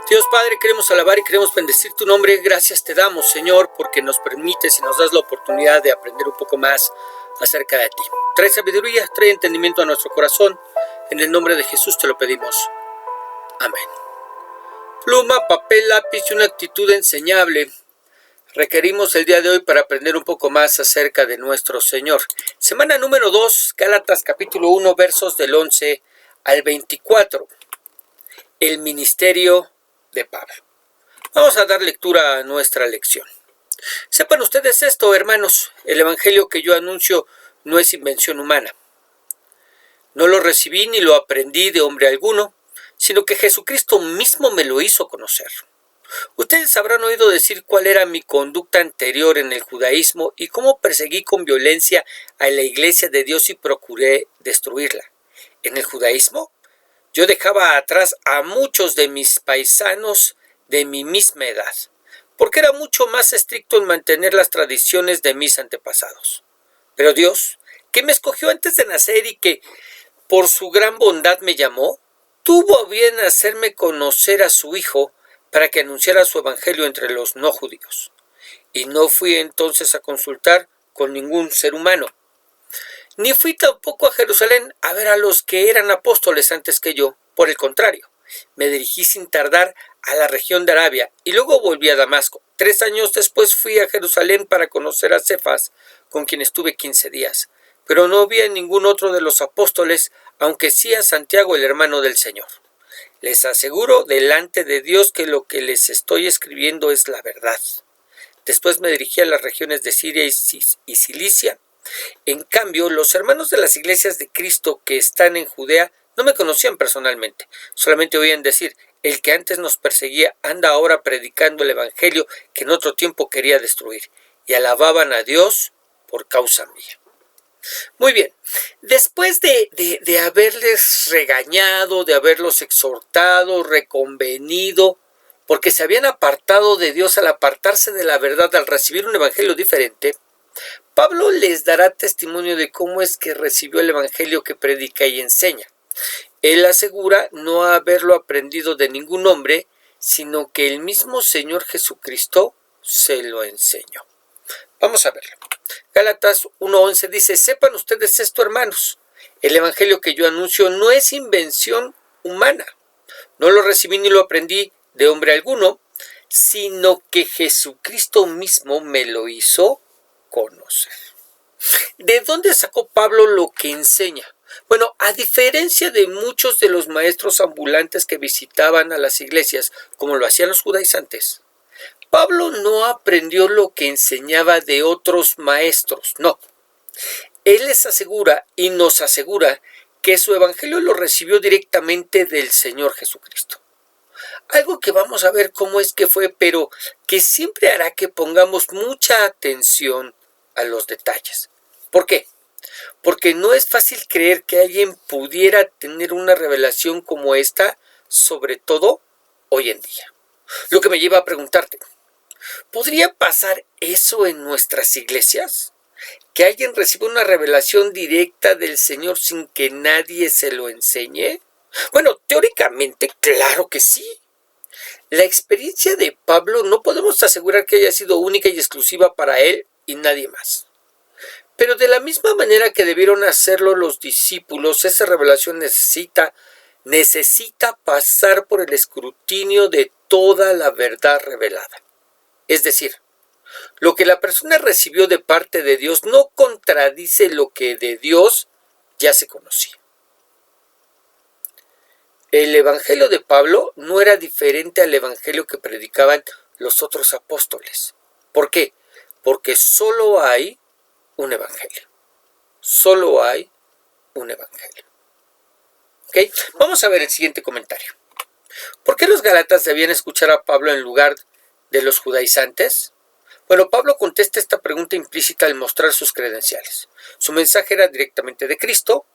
Dios Padre, queremos alabar y queremos bendecir tu nombre. Gracias te damos, Señor, porque nos permites y nos das la oportunidad de aprender un poco más acerca de ti. Trae sabiduría, trae entendimiento a nuestro corazón. En el nombre de Jesús te lo pedimos. Amén. Pluma, papel, lápiz y una actitud enseñable requerimos el día de hoy para aprender un poco más acerca de nuestro Señor. Semana número 2, Gálatas capítulo 1, versos del 11 al 24. El ministerio de Pablo. Vamos a dar lectura a nuestra lección. Sepan ustedes esto, hermanos, el evangelio que yo anuncio no es invención humana. No lo recibí ni lo aprendí de hombre alguno, sino que Jesucristo mismo me lo hizo conocer. Ustedes habrán oído decir cuál era mi conducta anterior en el judaísmo y cómo perseguí con violencia a la iglesia de Dios y procuré destruirla. En el judaísmo, yo dejaba atrás a muchos de mis paisanos de mi misma edad, porque era mucho más estricto en mantener las tradiciones de mis antepasados. Pero Dios, que me escogió antes de nacer y que por su gran bondad me llamó, tuvo a bien hacerme conocer a su Hijo para que anunciara su evangelio entre los no judíos. Y no fui entonces a consultar con ningún ser humano. Ni fui tampoco a Jerusalén a ver a los que eran apóstoles antes que yo. Por el contrario, me dirigí sin tardar a la región de Arabia y luego volví a Damasco. 3 años después fui a Jerusalén para conocer a Cefas, con quien estuve 15 días. Pero no vi a ningún otro de los apóstoles, aunque sí a Santiago, el hermano del Señor. Les aseguro delante de Dios que lo que les estoy escribiendo es la verdad. Después me dirigí a las regiones de Siria y Cilicia. En cambio, los hermanos de las iglesias de Cristo que están en Judea no me conocían personalmente. Solamente oían decir, el que antes nos perseguía anda ahora predicando el evangelio que en otro tiempo quería destruir. Y alababan a Dios por causa mía. Muy bien, después de haberles regañado, de haberlos exhortado, reconvenido, porque se habían apartado de Dios al apartarse de la verdad, al recibir un evangelio diferente, Pablo les dará testimonio de cómo es que recibió el evangelio que predica y enseña. Él asegura no haberlo aprendido de ningún hombre, sino que el mismo Señor Jesucristo se lo enseñó. Vamos a verlo. Gálatas 1:11 dice, sepan ustedes esto, hermanos, el evangelio que yo anuncio no es invención humana. No lo recibí ni lo aprendí de hombre alguno, sino que Jesucristo mismo me lo hizo conocer. ¿De dónde sacó Pablo lo que enseña? Bueno, a diferencia de muchos de los maestros ambulantes que visitaban a las iglesias, como lo hacían los judaizantes, Pablo no aprendió lo que enseñaba de otros maestros, no. Él les asegura y nos asegura que su evangelio lo recibió directamente del Señor Jesucristo. Algo que vamos a ver cómo es que fue, pero que siempre hará que pongamos mucha atención a los detalles. ¿Por qué? Porque no es fácil creer que alguien pudiera tener una revelación como esta, sobre todo hoy en día. Lo que me lleva a preguntarte, ¿podría pasar eso en nuestras iglesias? ¿Que alguien reciba una revelación directa del Señor sin que nadie se lo enseñe? Bueno, teóricamente, claro que sí. La experiencia de Pablo no podemos asegurar que haya sido única y exclusiva para él y nadie más. Pero de la misma manera que debieron hacerlo los discípulos, esa revelación necesita pasar por el escrutinio de toda la verdad revelada. Es decir, lo que la persona recibió de parte de Dios no contradice lo que de Dios ya se conocía. El evangelio de Pablo no era diferente al evangelio que predicaban los otros apóstoles. ¿Por qué? Porque solo hay un evangelio. Solo hay un evangelio. ¿Ok? Vamos a ver el siguiente comentario. ¿Por qué los gálatas debían escuchar a Pablo en lugar de los judaizantes? Bueno, Pablo contesta esta pregunta implícita al mostrar sus credenciales. Su mensaje era directamente de Cristo,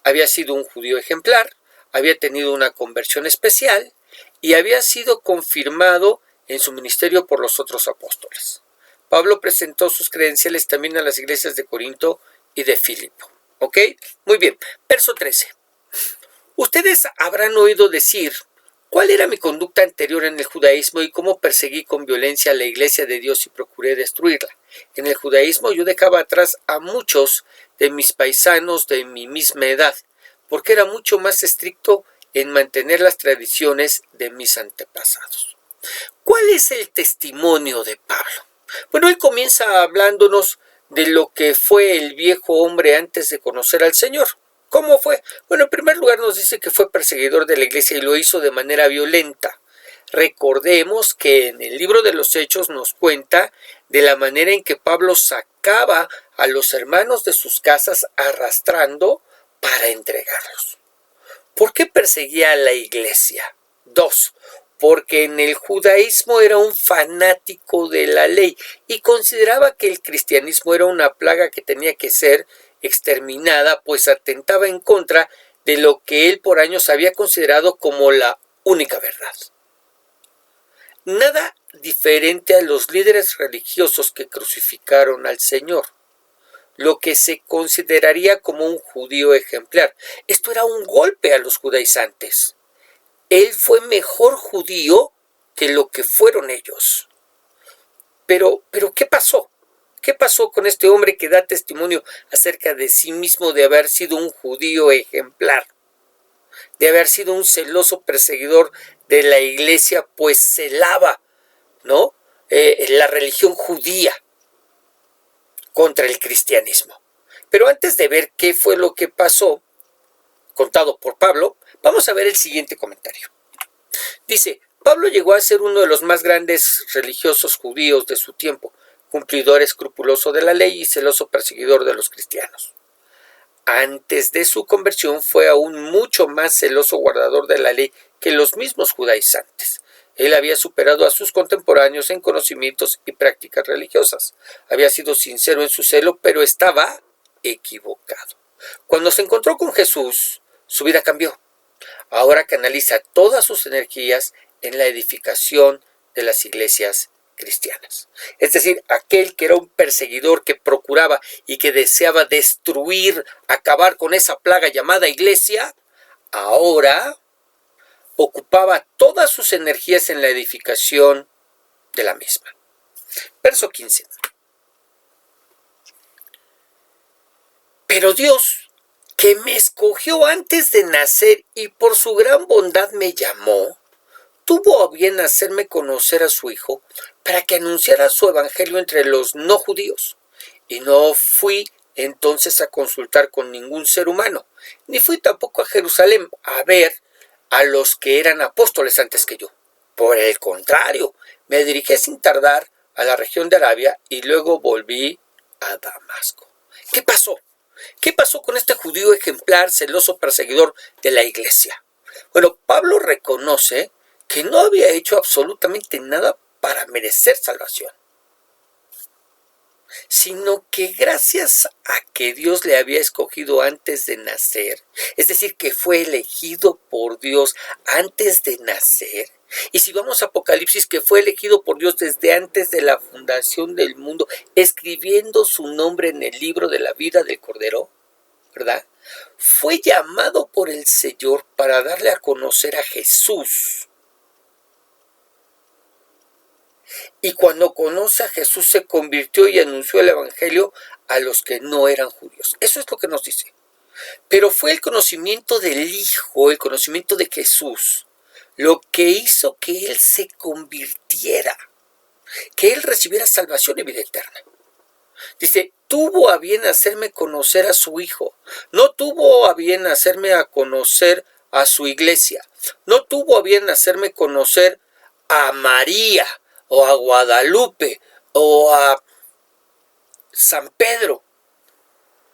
había sido un judío ejemplar, había tenido una conversión especial y había sido confirmado en su ministerio por los otros apóstoles. Pablo presentó sus credenciales también a las iglesias de Corinto y de Filipo. ¿Ok? Muy bien. Verso 13. Ustedes habrán oído decir cuál era mi conducta anterior en el judaísmo y cómo perseguí con violencia a la iglesia de Dios y procuré destruirla. En el judaísmo yo dejaba atrás a muchos de mis paisanos de mi misma edad, porque era mucho más estricto en mantener las tradiciones de mis antepasados. ¿Cuál es el testimonio de Pablo? Bueno, él comienza hablándonos de lo que fue el viejo hombre antes de conocer al Señor. ¿Cómo fue? Bueno, en primer lugar nos dice que fue perseguidor de la iglesia y lo hizo de manera violenta. Recordemos que en el libro de los Hechos nos cuenta de la manera en que Pablo sacaba a los hermanos de sus casas arrastrando para entregarlos. ¿Por qué perseguía a la iglesia? 2. Porque en el judaísmo era un fanático de la ley y consideraba que el cristianismo era una plaga que tenía que ser exterminada, pues atentaba en contra de lo que él por años había considerado como la única verdad. Nada diferente a los líderes religiosos que crucificaron al Señor, lo que se consideraría como un judío ejemplar. Esto era un golpe a los judaizantes. Él fue mejor judío que lo que fueron ellos. Pero ¿qué pasó? ¿Qué pasó con este hombre que da testimonio acerca de sí mismo de haber sido un judío ejemplar? De haber sido un celoso perseguidor de la iglesia, pues celaba, ¿no? La religión judía contra el cristianismo. Pero antes de ver qué fue lo que pasó, contado por Pablo, vamos a ver el siguiente comentario. Dice, Pablo llegó a ser uno de los más grandes religiosos judíos de su tiempo, cumplidor escrupuloso de la ley y celoso perseguidor de los cristianos. Antes de su conversión fue aún mucho más celoso guardador de la ley que los mismos judaizantes. Él había superado a sus contemporáneos en conocimientos y prácticas religiosas. Había sido sincero en su celo, pero estaba equivocado. Cuando se encontró con Jesús, su vida cambió. Ahora canaliza todas sus energías en la edificación de las iglesias cristianas. Es decir, aquel que era un perseguidor que procuraba y que deseaba destruir, acabar con esa plaga llamada iglesia, ahora ocupaba todas sus energías en la edificación de la misma. Verso 15. Pero Dios, que me escogió antes de nacer y por su gran bondad me llamó, tuvo a bien hacerme conocer a su Hijo para que anunciara su evangelio entre los no judíos. Y no fui entonces a consultar con ningún ser humano, ni fui tampoco a Jerusalén a ver a los que eran apóstoles antes que yo. Por el contrario, me dirigí sin tardar a la región de Arabia y luego volví a Damasco. ¿Qué pasó? ¿Qué pasó con este judío ejemplar, celoso perseguidor de la iglesia? Bueno, Pablo reconoce que no había hecho absolutamente nada para merecer salvación, sino que gracias a que Dios le había escogido antes de nacer, es decir, que fue elegido por Dios antes de nacer, y si vamos a Apocalipsis, que fue elegido por Dios desde antes de la fundación del mundo, escribiendo su nombre en el libro de la vida del Cordero, ¿verdad? Fue llamado por el Señor para darle a conocer a Jesús. Y cuando conoce a Jesús se convirtió y anunció el evangelio a los que no eran judíos. Eso es lo que nos dice. Pero fue el conocimiento del Hijo, el conocimiento de Jesús, lo que hizo que Él se convirtiera, que Él recibiera salvación y vida eterna. Dice, tuvo a bien hacerme conocer a su Hijo, no tuvo a bien hacerme a conocer a su iglesia, no tuvo a bien hacerme conocer a María, o a Guadalupe, o a San Pedro.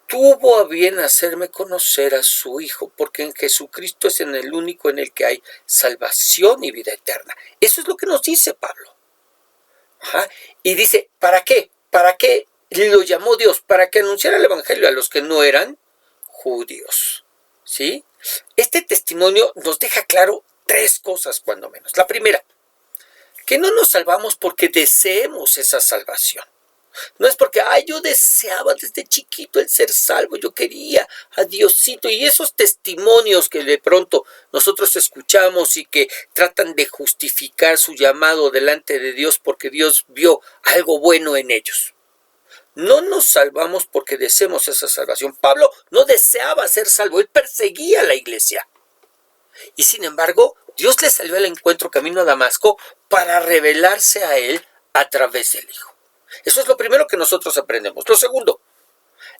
Tuvo a bien hacerme conocer a su Hijo, porque en Jesucristo es en el único en el que hay salvación y vida eterna. Eso es lo que nos dice Pablo. Y dice, ¿para qué? ¿Para qué lo llamó Dios? Para que anunciara el evangelio a los que no eran judíos. ¿Sí? Este testimonio nos deja claro 3 cosas, cuando menos. La primera, que no nos salvamos porque deseemos esa salvación. No es porque, yo deseaba desde chiquito el ser salvo, yo quería a Diosito, y esos testimonios que de pronto nosotros escuchamos y que tratan de justificar su llamado delante de Dios porque Dios vio algo bueno en ellos. No nos salvamos porque deseemos esa salvación. Pablo no deseaba ser salvo, él perseguía a la iglesia. Y sin embargo, Dios le salió al encuentro camino a Damasco para revelarse a él a través del Hijo. Eso es lo primero que nosotros aprendemos. Lo segundo,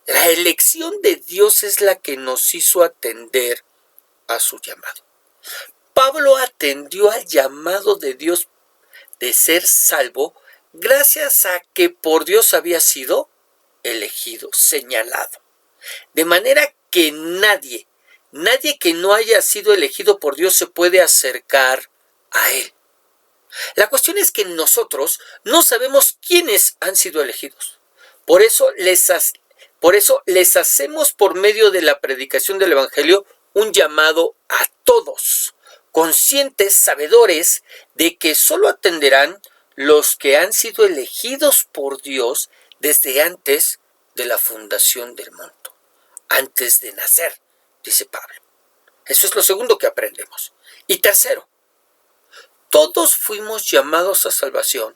la elección de Dios es la que nos hizo atender a su llamado. Pablo atendió al llamado de Dios de ser salvo gracias a que por Dios había sido elegido, señalado. De manera que nadie que no haya sido elegido por Dios se puede acercar a Él. La cuestión es que nosotros no sabemos quiénes han sido elegidos. Por eso les hacemos por medio de la predicación del Evangelio un llamado a todos, conscientes, sabedores de que solo atenderán los que han sido elegidos por Dios desde antes de la fundación del mundo, antes de nacer, dice Pablo. Eso es lo segundo que aprendemos. Y tercero, todos fuimos llamados a salvación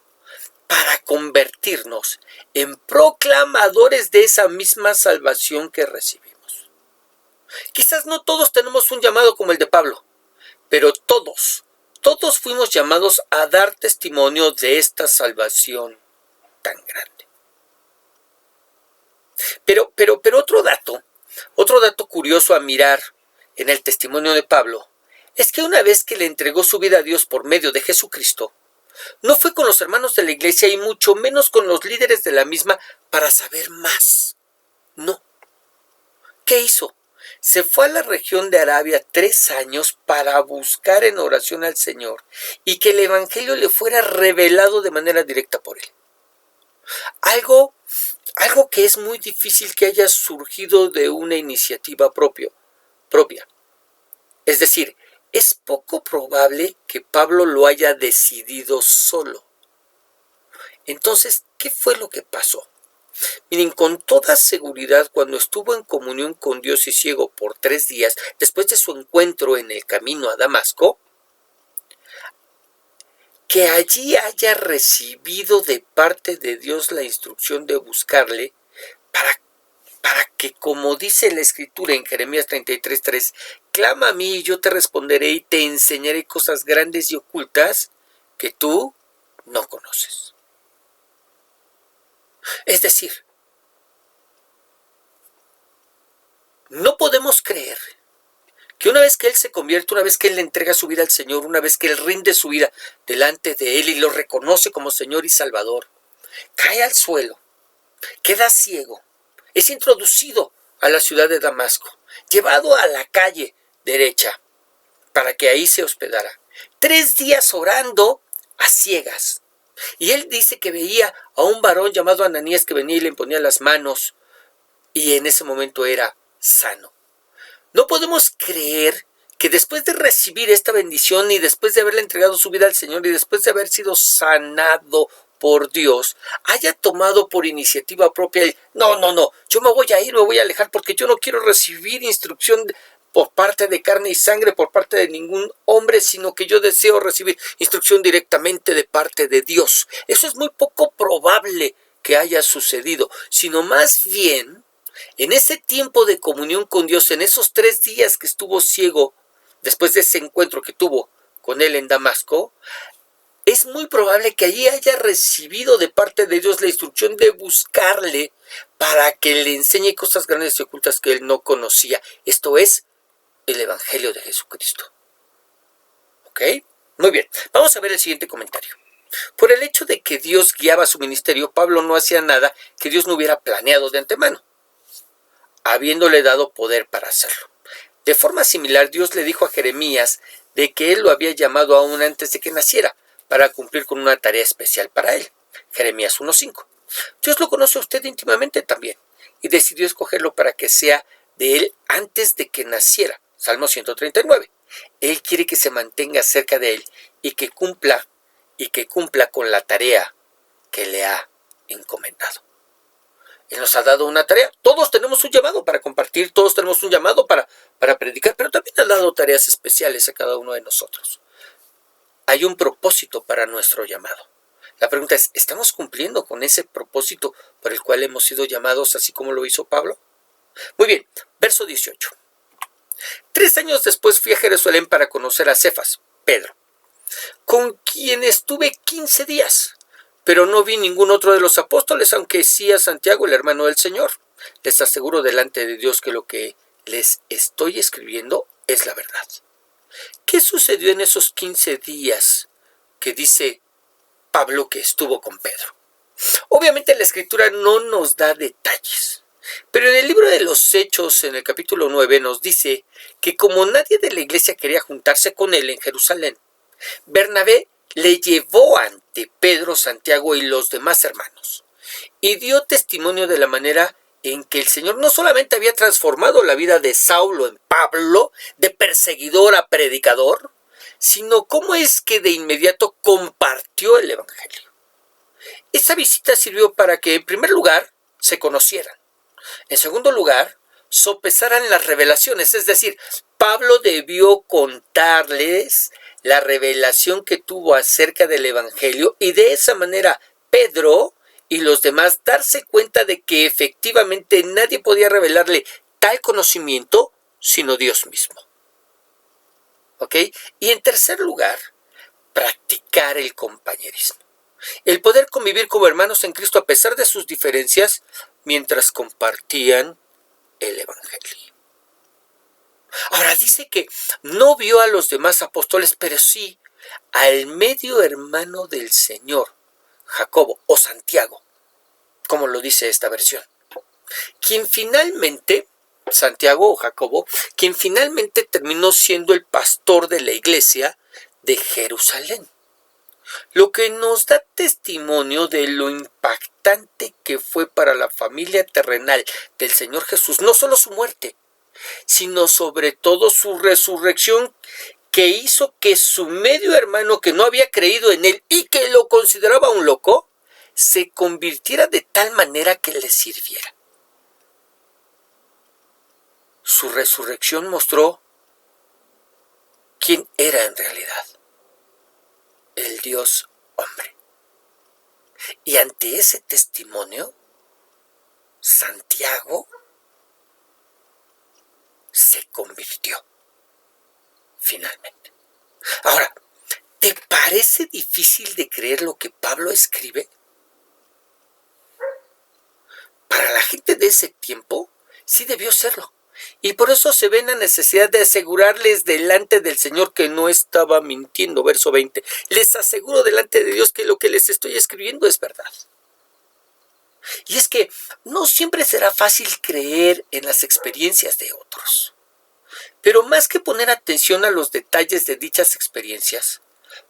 para convertirnos en proclamadores de esa misma salvación que recibimos. Quizás no todos tenemos un llamado como el de Pablo, pero todos fuimos llamados a dar testimonio de esta salvación tan grande. Pero otro dato curioso a mirar en el testimonio de Pablo es que una vez que le entregó su vida a Dios por medio de Jesucristo, no fue con los hermanos de la iglesia y mucho menos con los líderes de la misma para saber más. No. ¿Qué hizo? Se fue a la región de Arabia 3 años para buscar en oración al Señor y que el Evangelio le fuera revelado de manera directa por él. Algo que es muy difícil que haya surgido de una iniciativa propia. Es decir, es poco probable que Pablo lo haya decidido solo. Entonces, ¿qué fue lo que pasó? Miren, con toda seguridad, cuando estuvo en comunión con Dios y ciego por 3 días, después de su encuentro en el camino a Damasco, que allí haya recibido de parte de Dios la instrucción de buscarle para que, como dice la Escritura en Jeremías 33:3, clama a mí y yo te responderé y te enseñaré cosas grandes y ocultas que tú no conoces. Es decir, no podemos creer que una vez que Él se convierte, una vez que Él le entrega su vida al Señor, una vez que Él rinde su vida delante de Él y lo reconoce como Señor y Salvador, cae al suelo, queda ciego, es introducido a la ciudad de Damasco, llevado a la calle derecha para que ahí se hospedara. 3 días orando a ciegas. Y él dice que veía a un varón llamado Ananías que venía y le imponía las manos y en ese momento era sano. No podemos creer que después de recibir esta bendición y después de haberle entregado su vida al Señor y después de haber sido sanado por Dios, haya tomado por iniciativa propia el, no, yo me voy a ir, me voy a alejar porque yo no quiero recibir instrucción por parte de carne y sangre, por parte de ningún hombre, sino que yo deseo recibir instrucción directamente de parte de Dios. Eso es muy poco probable que haya sucedido, sino más bien, en ese tiempo de comunión con Dios, en esos 3 días que estuvo ciego, después de ese encuentro que tuvo con él en Damasco, es muy probable que allí haya recibido de parte de Dios la instrucción de buscarle para que le enseñe cosas grandes y ocultas que él no conocía. Esto es el Evangelio de Jesucristo. ¿Ok? Muy bien. Vamos a ver el siguiente comentario. Por el hecho de que Dios guiaba su ministerio, Pablo no hacía nada que Dios no hubiera planeado de antemano, habiéndole dado poder para hacerlo. De forma similar, Dios le dijo a Jeremías de que él lo había llamado aún antes de que naciera, para cumplir con una tarea especial para él. Jeremías 1:5. Dios lo conoce a usted íntimamente también y decidió escogerlo para que sea de él antes de que naciera. Salmo 139. Él quiere que se mantenga cerca de él y que cumpla con la tarea que le ha encomendado. Él nos ha dado una tarea. Todos tenemos un llamado para compartir, todos tenemos un llamado para predicar, pero también ha dado tareas especiales a cada uno de nosotros. Hay un propósito para nuestro llamado. La pregunta es, ¿estamos cumpliendo con ese propósito por el cual hemos sido llamados así como lo hizo Pablo? Muy bien, verso 18. 3 años después fui a Jerusalén para conocer a Cefas, Pedro, con quien estuve 15 días, pero no vi ningún otro de los apóstoles, aunque sí a Santiago, el hermano del Señor. Les aseguro delante de Dios que lo que les estoy escribiendo es la verdad. ¿Qué sucedió en esos 15 días que dice Pablo que estuvo con Pedro? Obviamente la Escritura no nos da detalles, pero en el libro de los Hechos, en el capítulo 9, nos dice que como nadie de la iglesia quería juntarse con él en Jerusalén, Bernabé le llevó ante Pedro, Santiago y los demás hermanos, y dio testimonio de la manera en que el Señor no solamente había transformado la vida de Saulo en Pablo, de perseguidor a predicador, sino cómo es que de inmediato compartió el Evangelio. Esa visita sirvió para que, en primer lugar, se conocieran. En segundo lugar, sopesaran las revelaciones, es decir, Pablo debió contarles la revelación que tuvo acerca del Evangelio y de esa manera Pedro y los demás darse cuenta de que efectivamente nadie podía revelarle tal conocimiento sino Dios mismo. ¿Ok? Y en tercer lugar, practicar el compañerismo. El poder convivir como hermanos en Cristo a pesar de sus diferencias mientras compartían el Evangelio. Ahora dice que no vio a los demás apóstoles, pero sí al medio hermano del Señor, Jacobo o Santiago, como lo dice esta versión, quien finalmente, Santiago o Jacobo, quien finalmente terminó siendo el pastor de la iglesia de Jerusalén, lo que nos da testimonio de lo impactante que fue para la familia terrenal del Señor Jesús, no solo su muerte, sino sobre todo su resurrección, que hizo que su medio hermano, que no había creído en él y que lo consideraba un loco, se convirtiera de tal manera que le sirviera. Su resurrección mostró quién era en realidad: el Dios hombre. Y ante ese testimonio, Santiago se convirtió finalmente. Ahora, ¿te parece difícil de creer lo que Pablo escribe? Para la gente de ese tiempo, sí debió serlo. Y por eso se ve la necesidad de asegurarles delante del Señor que no estaba mintiendo. Verso 20. Les aseguro delante de Dios que lo que les estoy escribiendo es verdad. Y es que no siempre será fácil creer en las experiencias de otros. Pero más que poner atención a los detalles de dichas experiencias,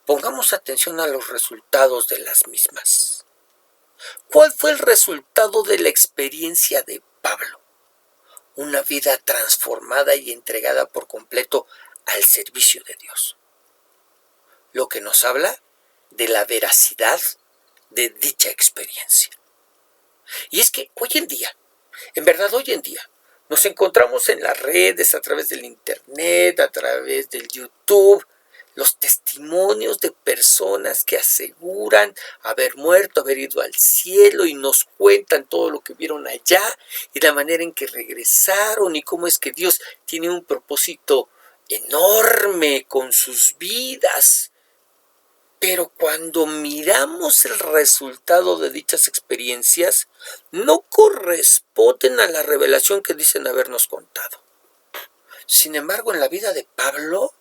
pongamos atención a los resultados de las mismas. ¿Cuál fue el resultado de la experiencia de Pablo? Una vida transformada y entregada por completo al servicio de Dios. Lo que nos habla de la veracidad de dicha experiencia. Y es que hoy en día, en verdad hoy en día, nos encontramos en las redes, a través del internet, a través del YouTube, los testimonios de personas que aseguran haber muerto, haber ido al cielo y nos cuentan todo lo que vieron allá y la manera en que regresaron y cómo es que Dios tiene un propósito enorme con sus vidas. Pero cuando miramos el resultado de dichas experiencias, no corresponden a la revelación que dicen habernos contado. Sin embargo, en la vida de Pablo,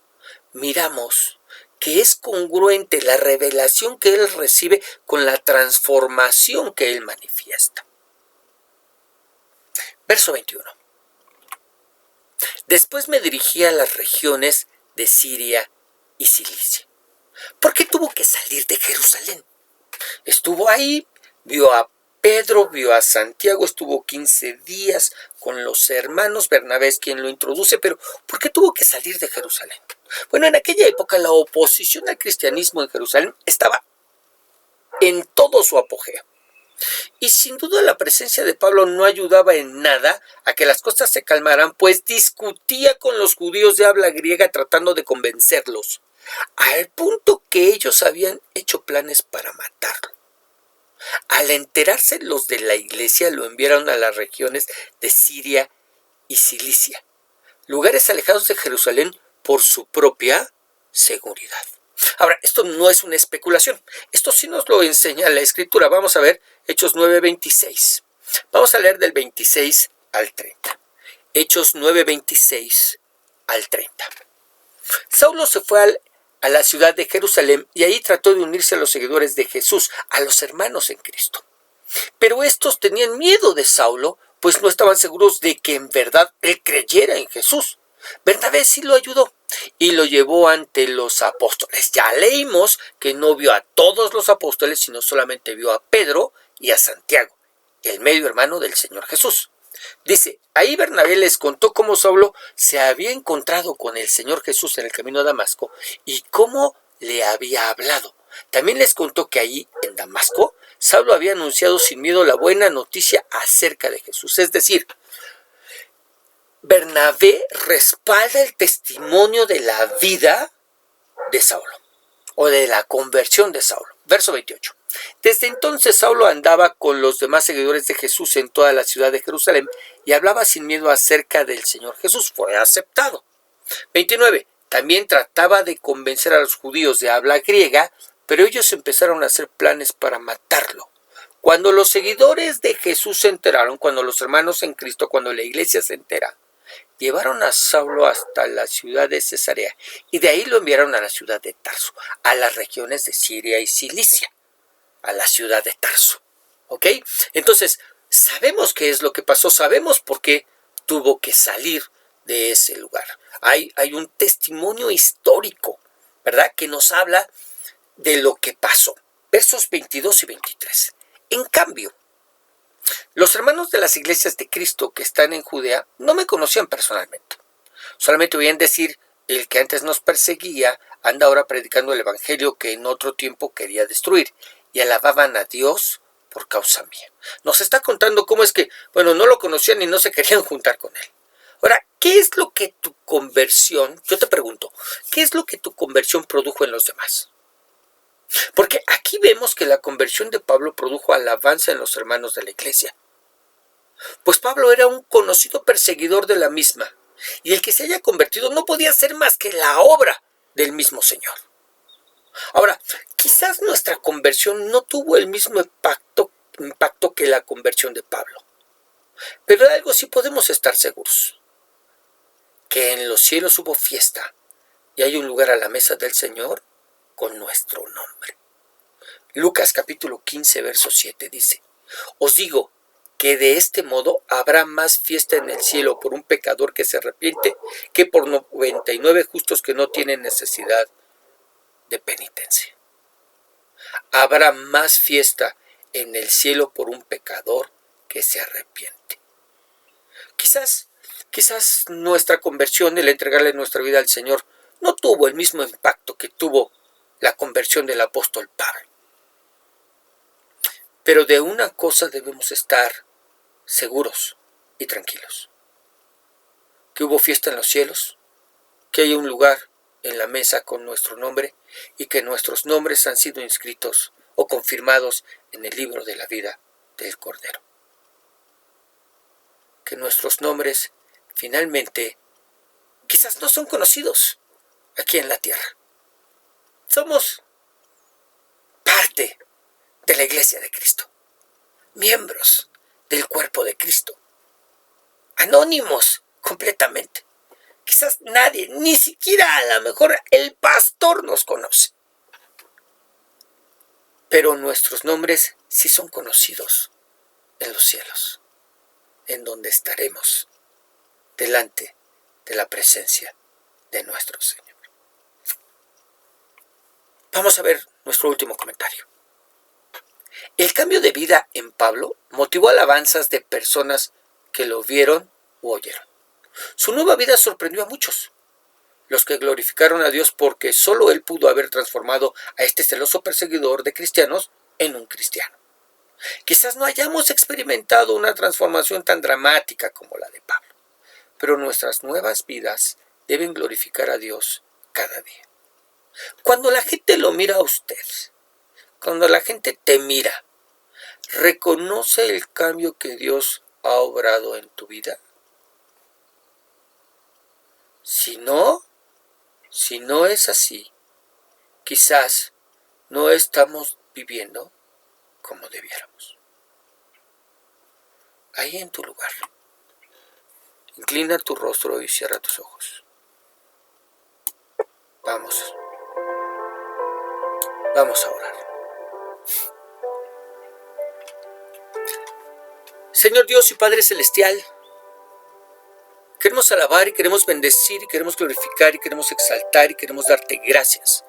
miramos que es congruente la revelación que él recibe con la transformación que él manifiesta. Verso 21. Después me dirigí a las regiones de Siria y Cilicia. ¿Por qué tuvo que salir de Jerusalén? Estuvo ahí, vio a Pedro, vio a Santiago, estuvo 15 días con los hermanos. Bernabé es quien lo introduce, pero ¿por qué tuvo que salir de Jerusalén? Bueno, en aquella época la oposición al cristianismo en Jerusalén estaba en todo su apogeo. Y sin duda la presencia de Pablo no ayudaba en nada a que las cosas se calmaran, pues discutía con los judíos de habla griega tratando de convencerlos, al punto que ellos habían hecho planes para matarlo. Al enterarse los de la iglesia, lo enviaron a las regiones de Siria y Cilicia, lugares alejados de Jerusalén por su propia seguridad. Ahora, esto no es una especulación, esto sí nos lo enseña la Escritura. Vamos a ver Hechos 9:26. Vamos a leer del 26 al 30. Hechos 9:26 al 30. Saulo se fue a la ciudad de Jerusalén y ahí trató de unirse a los seguidores de Jesús, a los hermanos en Cristo. Pero estos tenían miedo de Saulo, pues no estaban seguros de que en verdad él creyera en Jesús. Bernabé sí lo ayudó y lo llevó ante los apóstoles. Ya leímos que no vio a todos los apóstoles, sino solamente vio a Pedro y a Santiago, el medio hermano del Señor Jesús. Dice, ahí Bernabé les contó cómo Saulo se había encontrado con el Señor Jesús en el camino a Damasco y cómo le había hablado. También les contó que allí, en Damasco, Saulo había anunciado sin miedo la buena noticia acerca de Jesús. Es decir, Bernabé respalda el testimonio de la vida de Saulo, o de la conversión de Saulo. Verso 28. Desde entonces Saulo andaba con los demás seguidores de Jesús en toda la ciudad de Jerusalén y hablaba sin miedo acerca del Señor Jesús. Fue aceptado. 29. También trataba de convencer a los judíos de habla griega, pero ellos empezaron a hacer planes para matarlo. Cuando los seguidores de Jesús se enteraron, cuando los hermanos en Cristo, cuando la iglesia se entera, llevaron a Saulo hasta la ciudad de Cesarea y de ahí lo enviaron a la ciudad de Tarso, a las regiones de Siria y Cilicia, a la ciudad de Tarso. ¿Ok? Entonces, sabemos qué es lo que pasó, sabemos por qué tuvo que salir de ese lugar. Hay un testimonio histórico, ¿verdad?, que nos habla de lo que pasó. Versos 22 y 23. En cambio, los hermanos de las iglesias de Cristo que están en Judea no me conocían personalmente. Solamente oían decir, el que antes nos perseguía anda ahora predicando el evangelio que en otro tiempo quería destruir, y alababan a Dios por causa mía. Nos está contando cómo es que, no lo conocían y no se querían juntar con él. Ahora, ¿qué es lo que tu conversión, yo te pregunto, qué es lo que tu conversión produjo en los demás? Porque aquí vemos que la conversión de Pablo produjo alabanza en los hermanos de la iglesia. Pues Pablo era un conocido perseguidor de la misma, y el que se haya convertido no podía ser más que la obra del mismo Señor. Ahora, quizás nuestra conversión no tuvo el mismo impacto que la conversión de Pablo, pero de algo sí podemos estar seguros, que en los cielos hubo fiesta y hay un lugar a la mesa del Señor con nuestro nombre. Lucas capítulo 15, verso 7 dice, os digo que de este modo habrá más fiesta en el cielo por un pecador que se arrepiente que por 99 justos que no tienen necesidad de penitencia. Habrá más fiesta en el cielo por un pecador que se arrepiente. Quizás nuestra conversión, el entregarle nuestra vida al Señor, no tuvo el mismo impacto que tuvo la conversión del apóstol Pablo. Pero de una cosa debemos estar seguros y tranquilos: que hubo fiesta en los cielos, que hay un lugar en la mesa con nuestro nombre y que nuestros nombres han sido inscritos o confirmados en el libro de la vida del Cordero. Que nuestros nombres finalmente quizás no son conocidos aquí en la tierra. Somos parte de la iglesia de Cristo, miembros del cuerpo de Cristo, anónimos completamente. Quizás nadie, ni siquiera a lo mejor el pastor nos conoce, pero nuestros nombres sí son conocidos en los cielos, en donde estaremos delante de la presencia de nuestro Señor. Vamos a ver nuestro último comentario. El cambio de vida en Pablo motivó alabanzas de personas que lo vieron u oyeron. Su nueva vida sorprendió a muchos, los que glorificaron a Dios porque solo Él pudo haber transformado a este celoso perseguidor de cristianos en un cristiano. Quizás no hayamos experimentado una transformación tan dramática como la de Pablo, pero nuestras nuevas vidas deben glorificar a Dios cada día. Cuando la gente lo mira a usted, cuando la gente te mira, ¿reconoce el cambio que Dios ha obrado en tu vida? Si no es así, quizás no estamos viviendo como debiéramos. Ahí en tu lugar, inclina tu rostro y cierra tus ojos. Vamos a orar. Señor Dios y Padre Celestial, queremos alabar y queremos bendecir y queremos glorificar y queremos exaltar y queremos darte gracias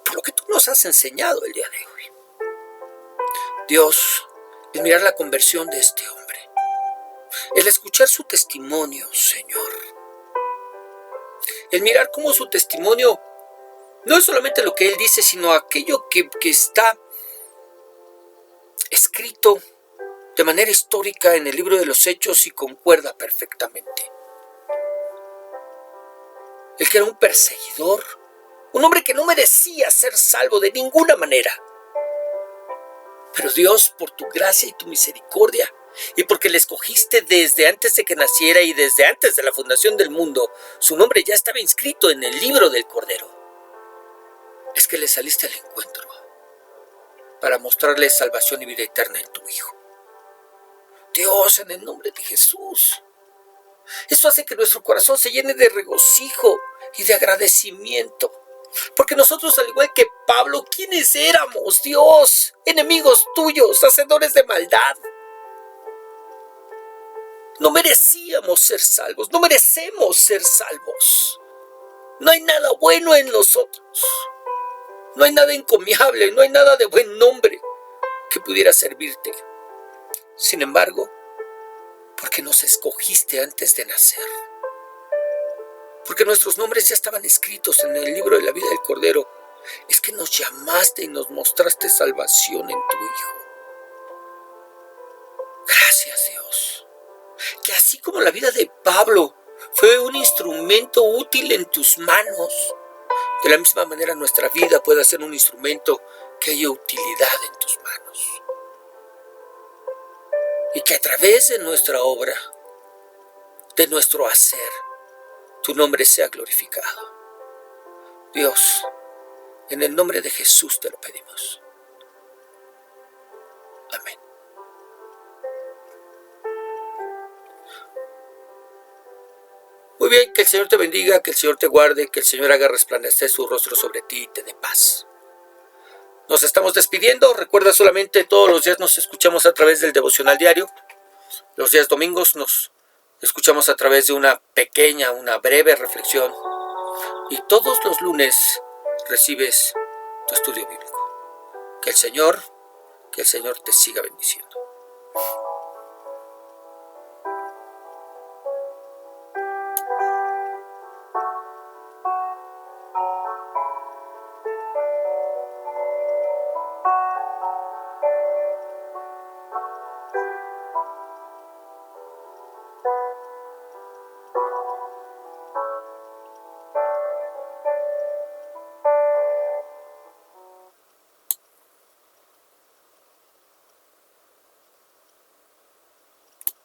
por lo que tú nos has enseñado el día de hoy. Dios, el mirar la conversión de este hombre, el escuchar su testimonio, Señor, el mirar cómo su testimonio no es solamente lo que él dice, sino aquello que está escrito de manera histórica en el libro de los Hechos y concuerda perfectamente. El que era un perseguidor, un hombre que no merecía ser salvo de ninguna manera. Pero Dios, por tu gracia y tu misericordia, y porque le escogiste desde antes de que naciera y desde antes de la fundación del mundo, su nombre ya estaba inscrito en el libro del Cordero. Es que le saliste al encuentro para mostrarle salvación y vida eterna en tu Hijo. Dios, en el nombre de Jesús, esto hace que nuestro corazón se llene de regocijo y de agradecimiento. Porque nosotros, al igual que Pablo, ¿quiénes éramos, Dios? Enemigos tuyos, hacedores de maldad. No merecíamos ser salvos, no merecemos ser salvos. No hay nada bueno en nosotros. No hay nada encomiable, no hay nada de buen nombre que pudiera servirte. Sin embargo, porque nos escogiste antes de nacer, porque nuestros nombres ya estaban escritos en el libro de la vida del Cordero, es que nos llamaste y nos mostraste salvación en tu Hijo. Gracias, Dios, que así como la vida de Pablo fue un instrumento útil en tus manos, de la misma manera nuestra vida puede ser un instrumento que haya utilidad en tus manos. Y que a través de nuestra obra, de nuestro hacer, tu nombre sea glorificado. Dios, en el nombre de Jesús te lo pedimos. Amén. Muy bien, que el Señor te bendiga, que el Señor te guarde, que el Señor haga resplandecer su rostro sobre ti y te dé paz. Nos estamos despidiendo. Recuerda, solamente todos los días nos escuchamos a través del devocional diario. Los días domingos nos escuchamos a través de una breve reflexión. Y todos los lunes recibes tu estudio bíblico. Que el Señor te siga bendiciendo.